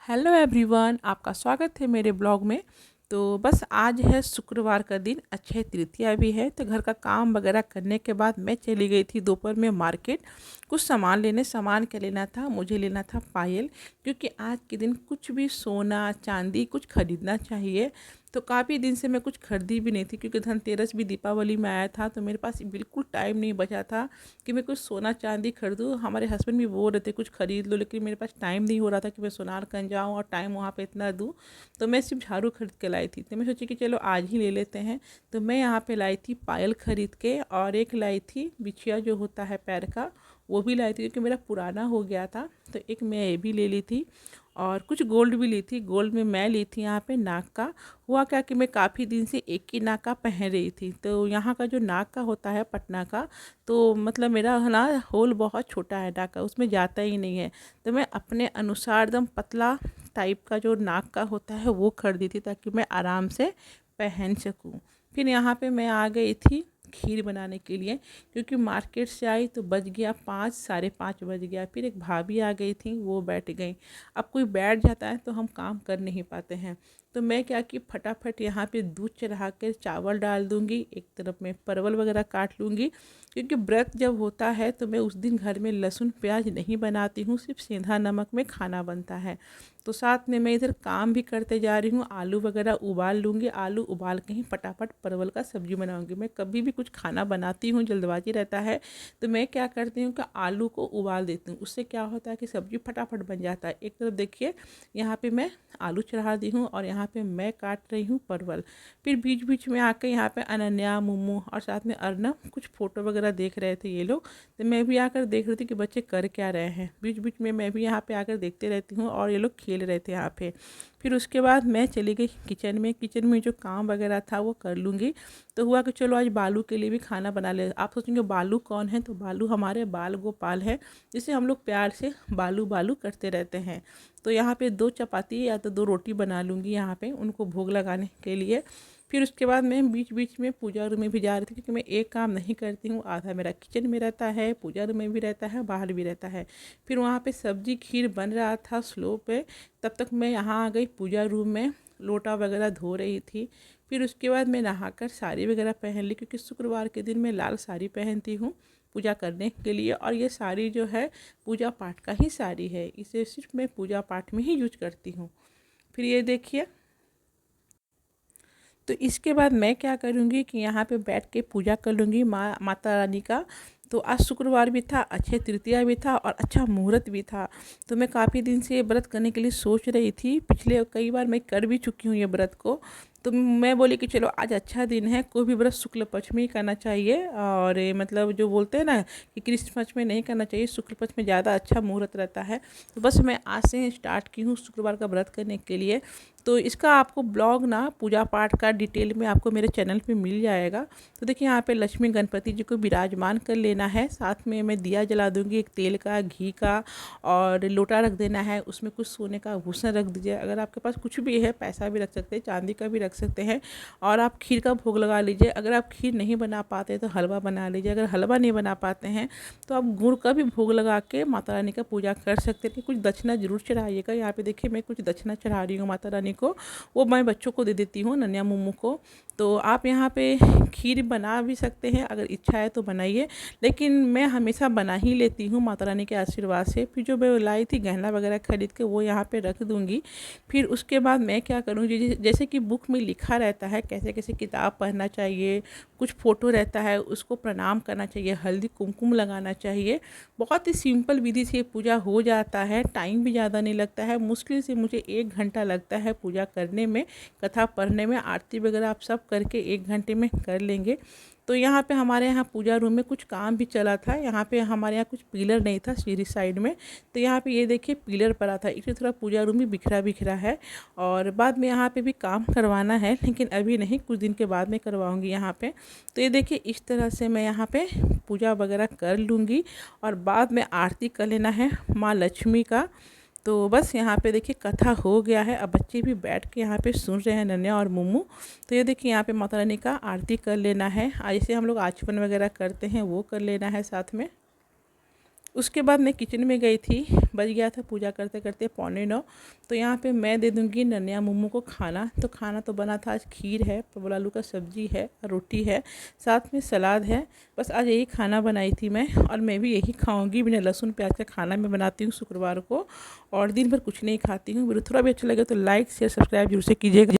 Hello everyone, आपका स्वागत है मेरे ब्लॉग में। तो बस आज है शुक्रवार का दिन, अक्षय तृतीया भी है। तो घर का काम वगैरह करने के बाद मैं चली गई थी दोपहर में मार्केट कुछ सामान लेने। सामान क्या लेना था? मुझे लेना था पायल, क्योंकि आज के दिन कुछ भी सोना चांदी कुछ खरीदना चाहिए। तो काफ़ी दिन से मैं कुछ खरीदी भी नहीं थी, क्योंकि धनतेरस भी दीपावली में आया था, तो मेरे पास बिल्कुल टाइम नहीं बचा था कि मैं कुछ सोना चांदी खरीदूँ। हमारे हस्बैंड भी बोल रहे थे कुछ खरीद लो, लेकिन मेरे पास टाइम नहीं हो रहा था कि मैं सोनारगंज जाऊँ और टाइम वहाँ पे इतना दूँ। तो मैं सिर्फ झाड़ू खरीद के लाई थी। तो मैं सोची कि चलो आज ही ले लेते हैं। तो मैं यहाँ पे लाई थी पायल खरीद के, और एक लाई थी बिछिया जो होता है पैर का, वो भी लाई थी, क्योंकि मेरा पुराना हो गया था। तो एक मैं ये भी ले ली थी, और कुछ गोल्ड भी ली थी। गोल्ड में मैं ली थी यहाँ पे नाक का। हुआ क्या कि मैं काफ़ी दिन से एक ही नाक का पहन रही थी। तो यहाँ का जो नाक का होता है पटना का, तो मतलब मेरा है ना होल बहुत छोटा है नाक का, उसमें जाता ही नहीं है। तो मैं अपने अनुसार एकदम पतला टाइप का जो नाक का होता है वो खरीदी थी, ताकि मैं आराम से पहन सकूँ। फिर यहाँ पे मैं आ गई थी खीर बनाने के लिए, क्योंकि मार्केट से आई तो बज गया 5, साढ़े 5 बज गया। फिर एक भाभी आ गई थी, वो बैठ गई। अब कोई बैठ जाता है तो हम काम कर नहीं पाते हैं। तो मैं क्या कि फटाफट यहाँ पे दूध चढ़ा कर चावल डाल दूँगी, एक तरफ में परवल वगैरह काट लूँगी, क्योंकि व्रत जब होता है तो मैं उस दिन घर में लहसुन प्याज नहीं बनाती हूँ, सिर्फ सेंधा नमक में खाना बनता है। तो साथ में मैं इधर काम भी करते जा रही हूँ। आलू वगैरह उबाल लूँगी, आलू उबाल के ही फटाफट परवल का सब्जी बनाऊँगी। मैं कभी भी कुछ खाना बनाती हूँ जल्दबाजी रहता है, तो मैं क्या करती हूँ कि आलू को उबाल देती हूँ। उससे क्या होता है कि सब्जी फटाफट बन जाता है। एक तरफ देखिए यहाँ पे मैं आलू चढ़ा दी हूँ, और यहाँ पे मैं काट रही हूँ परवल। फिर बीच बीच में आके यहाँ पे अनन्या, मुमू और साथ में अर्नब कुछ फ़ोटो वगैरह देख रहे थे ये लोग। तो मैं भी आकर देख रही थी कि बच्चे कर क्या रहे हैं। बीच बीच में मैं भी यहाँ पे आकर देखते रहती हूँ, और ये लोग खेल रहे थे यहाँ पे। फिर उसके बाद मैं चली गई किचन में जो काम वगैरह था वो कर लूँगी। तो हुआ कि चलो आज बालू के लिए भी खाना बना ले। आप सोचेंगे बालू कौन है? तो बालू हमारे बाल गोपाल है, जिसे हम लोग प्यार से बालू बालू करते रहते हैं। तो यहाँ पे 2 चपाती या तो 2 रोटी बना लूँगी यहाँ पे उनको भोग लगाने के लिए। फिर उसके बाद मैं बीच बीच में पूजा रूम में भी जा रही थी, क्योंकि मैं एक काम नहीं करती हूँ। आधा मेरा किचन में रहता है, पूजा रूम में भी रहता है, बाहर भी रहता है। फिर वहाँ पे सब्जी खीर बन रहा था स्लो पे, तब तक मैं यहाँ आ गई पूजा रूम में, लोटा वगैरह धो रही थी। फिर उसके बाद मैं नहाकर साड़ी वगैरह पहन ली, क्योंकि शुक्रवार के दिन मैं लाल साड़ी पहनती हूँ पूजा करने के लिए। और ये साड़ी जो है पूजा पाठ का ही साड़ी है, इसे सिर्फ मैं पूजा पाठ में ही यूज करती हूँ। फिर ये देखिए, तो इसके बाद मैं क्या करूँगी कि यहाँ पे बैठ के पूजा कर लूँगी माता रानी का। तो आज शुक्रवार भी था, अक्षय तृतीया भी था, और अच्छा मुहूर्त भी था। तो मैं काफ़ी दिन से ये व्रत करने के लिए सोच रही थी। पिछले कई बार मैं कर भी चुकी हूँ ये व्रत को। तो मैं बोली कि चलो आज अच्छा दिन है, कोई भी व्रत शुक्ल पक्ष में ही करना चाहिए। और ये मतलब जो बोलते हैं ना कि कृष्ण पक्ष में नहीं करना चाहिए, शुक्ल पक्ष में ज़्यादा अच्छा मुहूर्त रहता है। तो बस मैं आज से स्टार्ट की हूँ शुक्रवार का व्रत करने के लिए। तो इसका आपको ब्लॉग ना पूजा पाठ का डिटेल में आपको मेरे चैनल पे मिल जाएगा। तो देखिए यहाँ पे लक्ष्मी गणपति जी को विराजमान कर लेना है। साथ में मैं दिया जला दूँगी, एक तेल का, घी का, और लोटा रख देना है, उसमें कुछ सोने का आभूषण रख दीजिए। अगर आपके पास कुछ भी है, पैसा भी रख सकते हैं, चांदी का भी रख सकते हैं। और आप खीर का भोग लगा लीजिए। अगर आप खीर नहीं बना पाते तो हलवा बना लीजिए। अगर हलवा नहीं बना पाते हैं तो आप गुड़ का भी भोग लगा के माता रानी का पूजा कर सकते हैं। कुछ दक्षिणा जरूर चढ़ाइएगा। यहाँ पे देखिए मैं कुछ दक्षिणा चढ़ा रही हूँ माता रानी को, वो मैं बच्चों को दे देती हूँ, नन्या मुमू को। तो आप यहाँ पे खीर बना भी सकते हैं, अगर इच्छा है तो बनाइए, लेकिन मैं हमेशा बना ही लेती हूँ माता रानी के आशीर्वाद से। फिर जो मैं लाई थी गहना वगैरह खरीद के, वो यहाँ पे रख दूँगी। फिर उसके बाद मैं क्या करूँगी, जैसे कि बुक में लिखा रहता है कैसे कैसे किताब पढ़ना चाहिए, कुछ फ़ोटो रहता है उसको प्रणाम करना चाहिए, हल्दी कुमकुम लगाना चाहिए। बहुत ही सिंपल विधि से पूजा हो जाता है, टाइम भी ज़्यादा नहीं लगता है। मुश्किल से मुझे 1 घंटा लगता है पूजा करने में, कथा पढ़ने में। आरती वगैरह आप सब करके 1 घंटे में कर लेंगे। तो यहाँ पे हमारे यहाँ पूजा रूम में कुछ काम भी चला था। यहाँ पे हमारे यहाँ कुछ पिलर नहीं था सीढ़ी साइड में, तो यहाँ पे ये देखिए पिलर पड़ा था, इसलिए थोड़ा पूजा रूम भी बिखरा बिखरा है। और बाद में यहाँ पे भी काम करवाना है, लेकिन अभी नहीं, कुछ दिन के बाद में करवाऊँगी यहाँ पे। तो ये देखिए इस तरह से मैं यहाँ पे पूजा वगैरह कर लूँगी, और बाद में आरती कर लेना है माँ लक्ष्मी का। तो बस यहाँ पे देखिए कथा हो गया है। अब बच्चे भी बैठ के यहाँ पे सुन रहे हैं, नन्या और मुमू। तो ये देखिए यहाँ पे माता रानी का आरती कर लेना है, जैसे हम लोग आचमन वगैरह करते हैं वो कर लेना है साथ में। उसके बाद मैं किचन में गई थी, बज गया था पूजा करते करते 8:45। तो यहाँ पे मैं दे दूँगी नन्या मुम्मू को खाना। तो खाना तो बना था आज, खीर है, परवल आलू का सब्जी है, रोटी है, साथ में सलाद है। बस आज यही खाना बनाई थी मैं, और मैं भी यही खाऊंगी। बिना लहसुन प्याज का खाना मैं बनाती हूँ शुक्रवार को, और दिन भर कुछ नहीं खाती हूँ। वीडियो थोड़ा भी अच्छा लगे तो लाइक शेयर सब्सक्राइब जरूर से कीजिएगा।